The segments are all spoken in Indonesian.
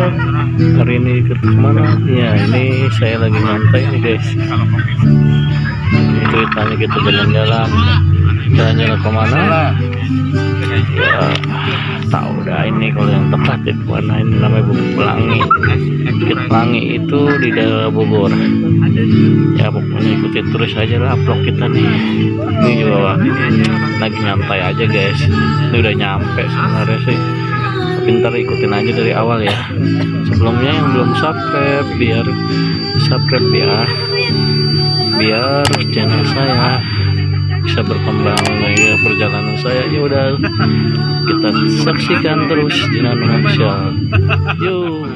Hari ini ikut kemana? Ya ini saya lagi nyantai nih guys. Itu tanya kita jalan-jalan kemana? Ya tahu dah ini kalau yang tepat itu mana, ini namanya Bukit Pelangi. Bukit Pelangi itu di daerah Bogor. Ya pokoknya ikuti terus aja lah vlog kita nih. Ini juga lagi nyantai aja guys. Ini udah nyampe sebenarnya sih. Pintar ikutin aja dari awal ya. Sebelumnya yang belum subscribe biar subscribe ya, biar channel saya bisa berkembang ya, perjalanan saya. Ya udah kita saksikan terus di Nano Official. Yuk.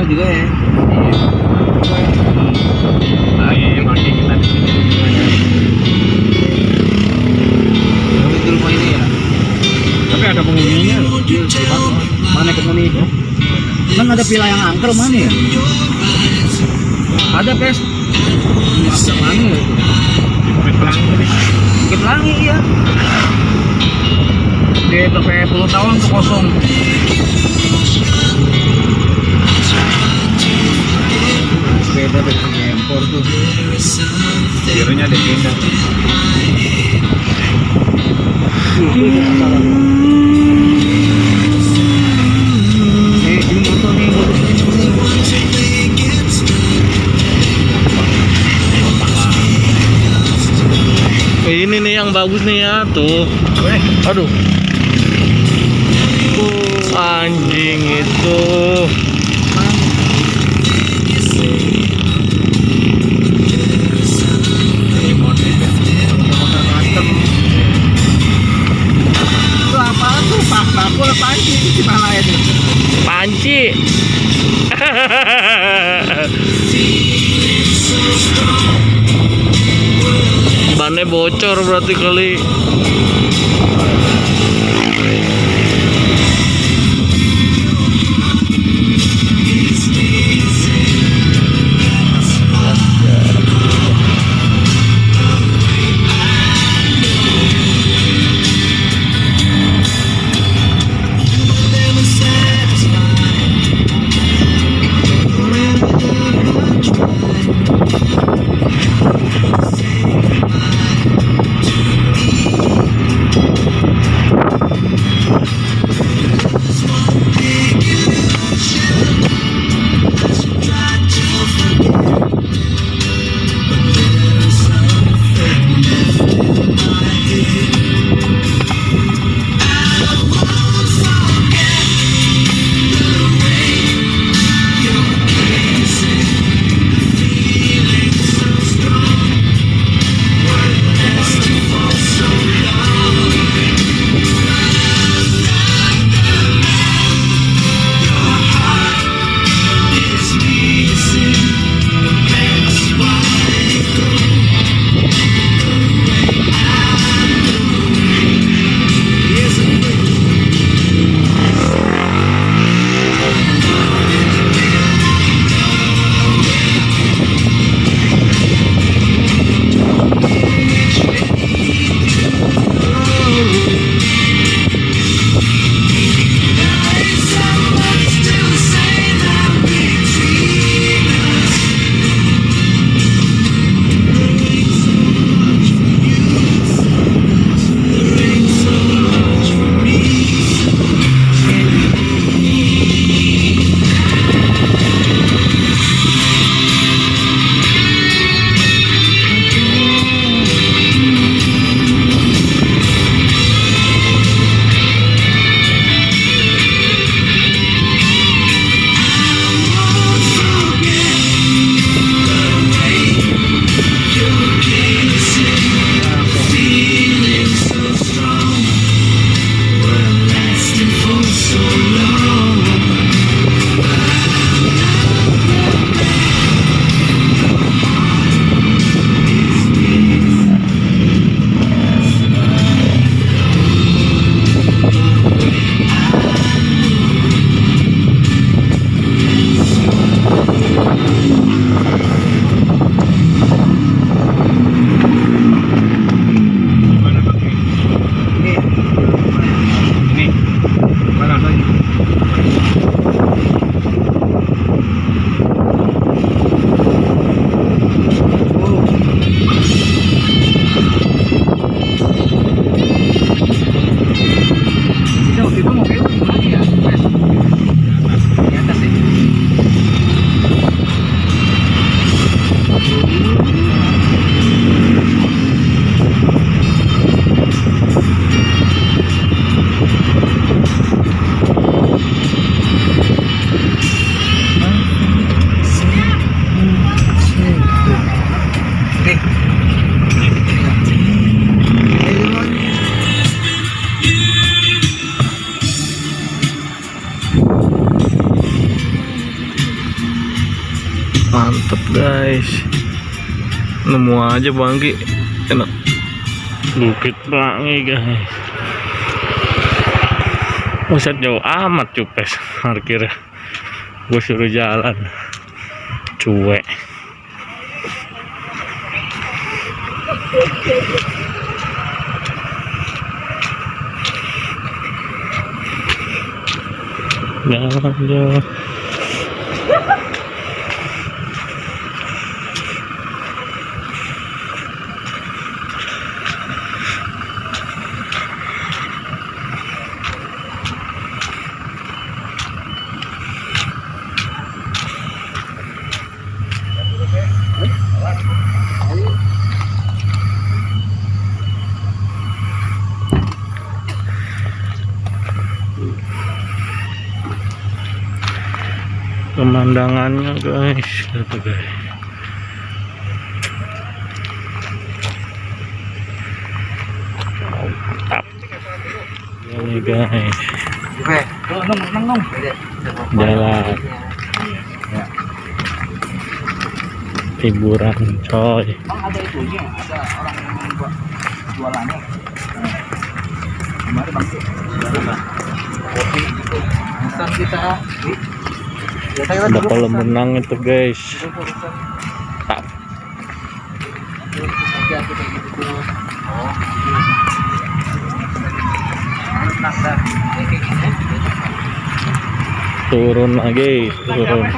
Juga ya. Betul ini ya. Tapi ada penghuninya loh. Mana penghuni itu? Kan ada villa yang angker mana ya? Ada pes. Ada mana ya itu? Bukit Pelangi. Bukit Pelangi ya. Dia sampai 10 tahun tuh kosong. Beda dengan impor tuh, birunya ada pindah. Ini nih yang bagus nih ya tuh. Aduh, anjing itu. Panci. Bannya bocor berarti kali. Nemu aja Bangki. Enak. Bukit Pelangi guys. Buset jauh amat Cupes parkir. Gue suruh jalan. Cuek. Jalan jauh. Pemandangannya guys, lihat guys. Mantap. Ini guys. Jalan. Hiburan coy. Ada itunya, ada orang yang buat jualannya. Kemarin Bang, kopi gitu. Pesan kita. Ada kolam renang itu guys. Mantap. Turun lagi, turun.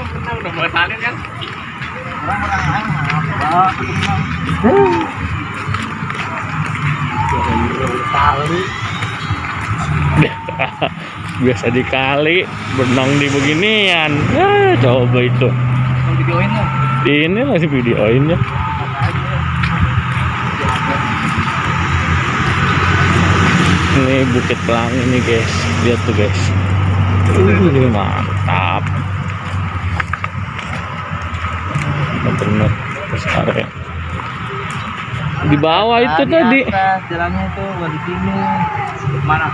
Biasa di kali berenang di beginian. Coba itu. Videoin lo. Ini masih videoin ya. Ini Bukit Pelangi nih guys. Lihat tuh guys. Ini mantap. Bener besar ya. Di bawah itu Di tadi. atas, jalannya itu di sini. Mana?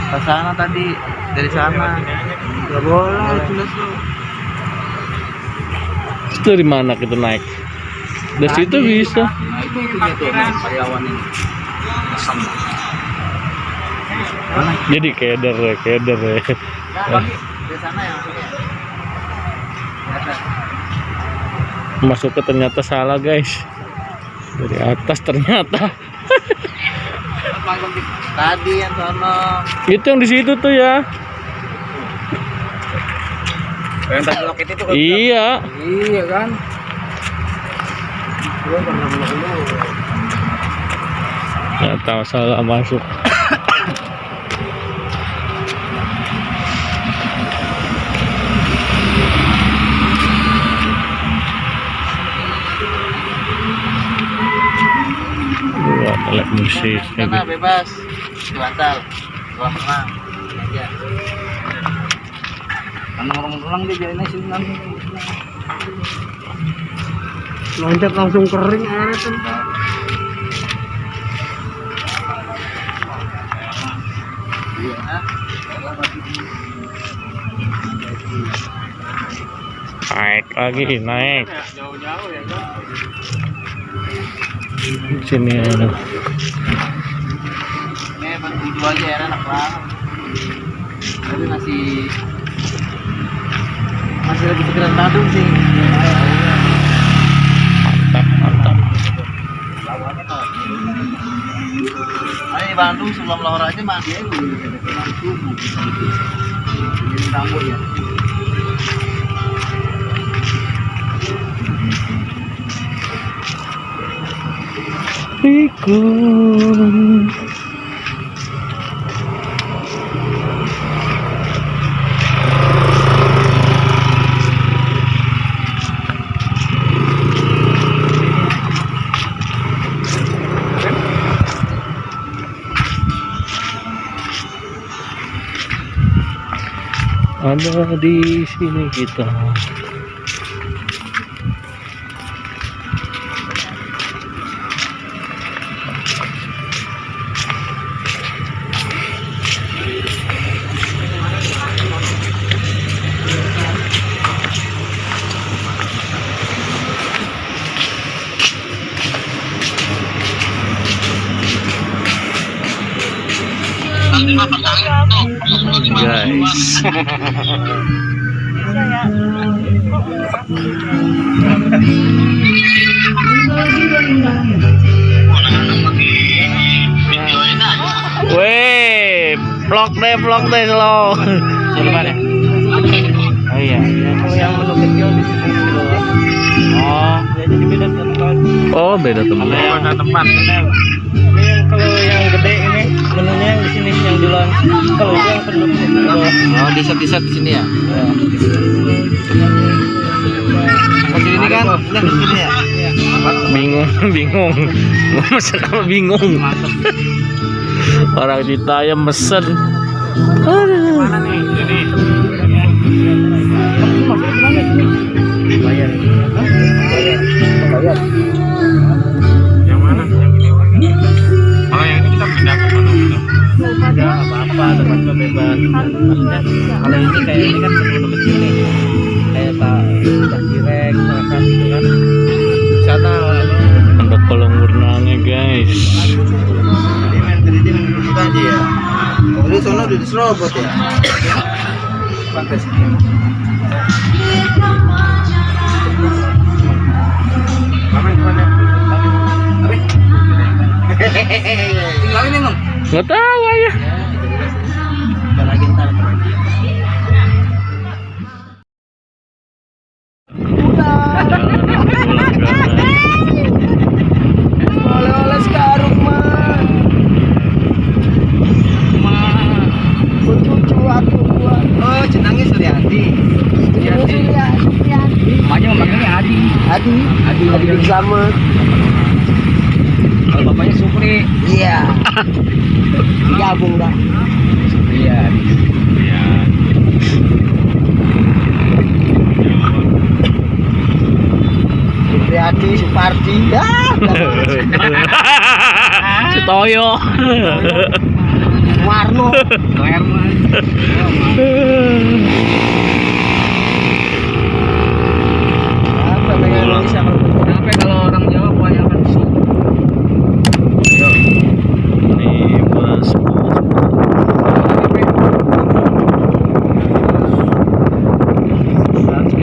Ke sana tadi, dari sana. Enggak boleh, jelas lo. Itu dari mana kita naik? Dari situ bisa. Nah, itu tuh karyawan ini. Asam. Mana? Jadi keder ya. Nah, Bang, dari sana ya maksudnya. Masuk ke ternyata salah guys. Dari atas ternyata. Tadi yang sana. Itu yang di situ tuh ya. Yang tadi loket itu kan? Iya. Iya kan? Gua pernah dulu. Nggak tahu salah masuk. Alat musik Karena bebas, dibatal, kolam renang, aja. Karena orang-orang dia jalan sini nanti. Loncat langsung kering airnya tuh. naik lagi naik Jauh-jauh ya kan. sini ya. Ini baru video aja ya enak banget. Tapi masih lagi sekitar Bandung sih. Mantap Ayo di Bandung sebelum lahir aja mandi aja dulu. Subuh. Ini rambut ya. Ikut ada di sini kita. Guys. Weh, vlog deh slow. Silakan ya. Oh iya. Kalau yang menu kecil di sini dulu. Oh, ya jadi beda tempat. Oh, beda tempat. Beda tempat. Ini yang kalau yang gede ini menunya yang di sini yang duluan. Kalau itu yang sebelum itu. Oh, di set di sini ya. Masih ini kan udah di sini ya. Bingung. Mesen apa bingung? Orang kita yang mesen. Aduh. Mana nih? Ini. Bayar. Yang mana? Yang ini. Kalau yang ini kita pindah ke mana? Enggak apa-apa, tempatnya bebas. Maksudnya kalau ini kayak ini kan menu kecil nih. Kayak tak direk, makan gitu kan. Sana Ada kolam renangnya guys. Jadi kita aja ya. Oh, di sana udah diserobot ya. Pakai sini. Mama gimana? Tinggal ini Mam. Nggak tahu ya. Udah lagi ntar. Oleh-oleh sekarung mah. Cucu aku buat. Oh, jenangnya Suryati. Namanya memanggilnya Adi bin Slamet. Kalau bapaknya Supri. Iya. Gabung dah. Iya. Supriyadi, Supardi. Si Toyo. Warno. Sampai kalau orang Jawa buahnya apa sih? Nih bos. Nanti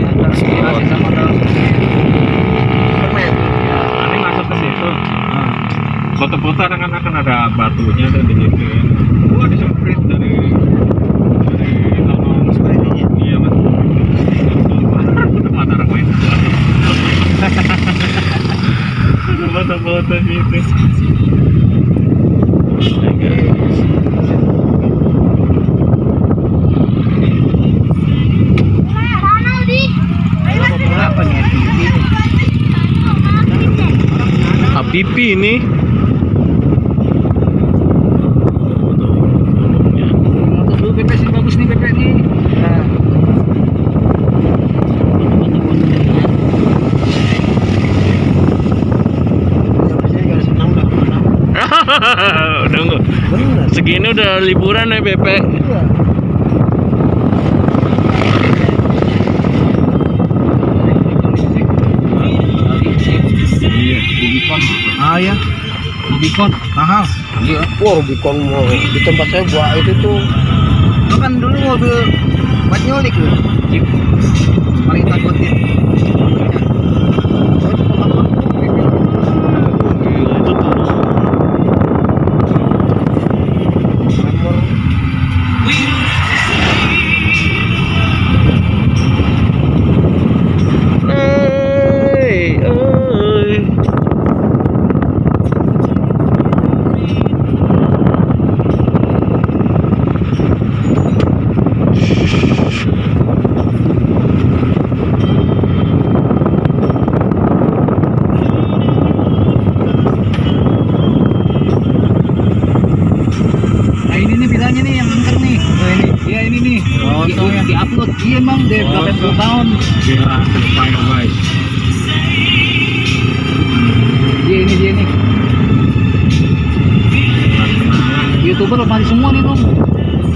masuk ke situ. Foto-foto kan ada batunya tuh di situ. Wah, disemprit dari lorong sepedanya. Iya, Mas. Mata orang main. Ada foto-foto gitu. Apa nih? Habibi ini. Motor dulu PP sih bagus nih PP nih. Udah enggak. Segini udah liburan ya Bebe. Ah ya, Rubicon mahal. Iya. Wah, Rubicon mau di tempat saya buat itu tuh. Itu kan dulu mobil buat nyulik loh. Jeep. Paling takutin. Di-upload iya emang deh berapa puluh tahun. Dia fine guys. Dia ini. YouTuber udah mati semua nih dong.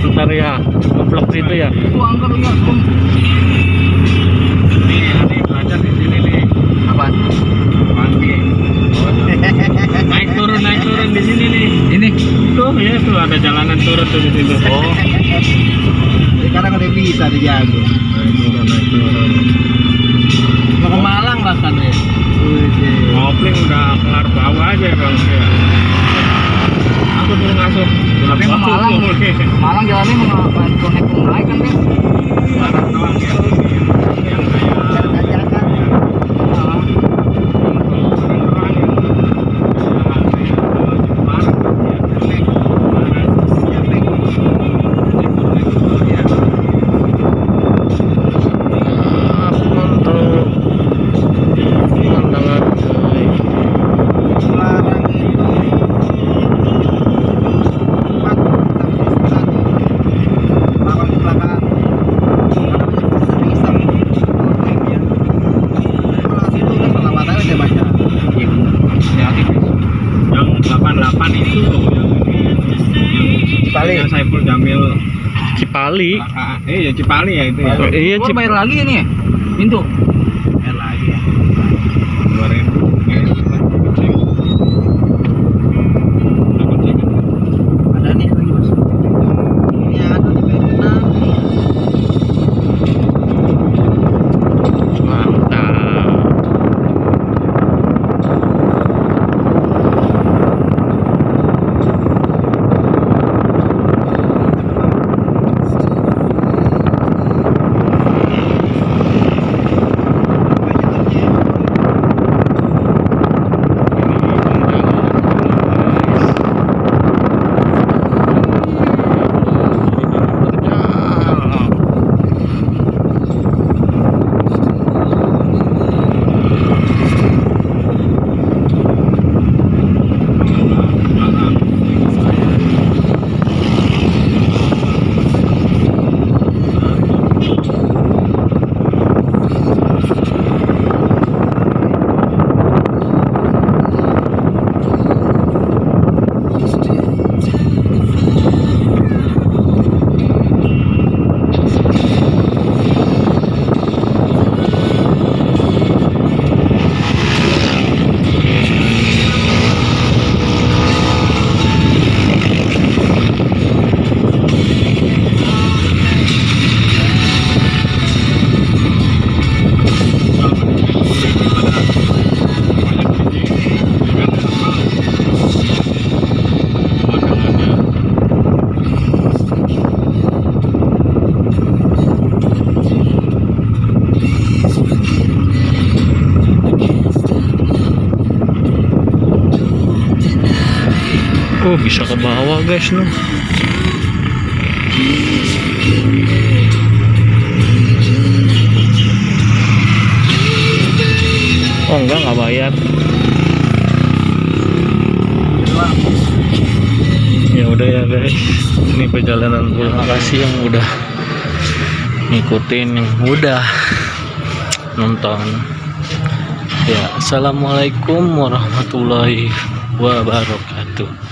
Bentar ya, nge-vlog situ ya. Itu angka lu ya. Ini belajar di sini nih. Apa? Mandi. Naik turun di sini nih. Ini. Tuh. ya itu ada jalanan turun tuh di situ. Oh. Sekarang udah bisa dijago. Naik turun. Mau ke Malang bahkan ya. Kopling udah kelar bawa aja kalau saya. Aku dulu ngasuh. Tapi ke Malang, Malang jalannya mau konek naik kan ya. Barang doang ya. Yang kayak yang 88 itu Cipali. yang Saiful Jamil Cipali. ya Cipali ya itu ya. Iya, Gua bayar lagi ini ya? Pintu. Bayar lagi ya. 2000. Ada nih lagi mas. Ini ada di Vietnam. Mantap. Oh, bisa ke bawah guys loh. Oh enggak bayar. Ya udah ya guys, ini perjalanan pulang. Makasih yang udah ngikutin, yang udah nonton. Ya, assalamualaikum warahmatullahi wabarakatuh.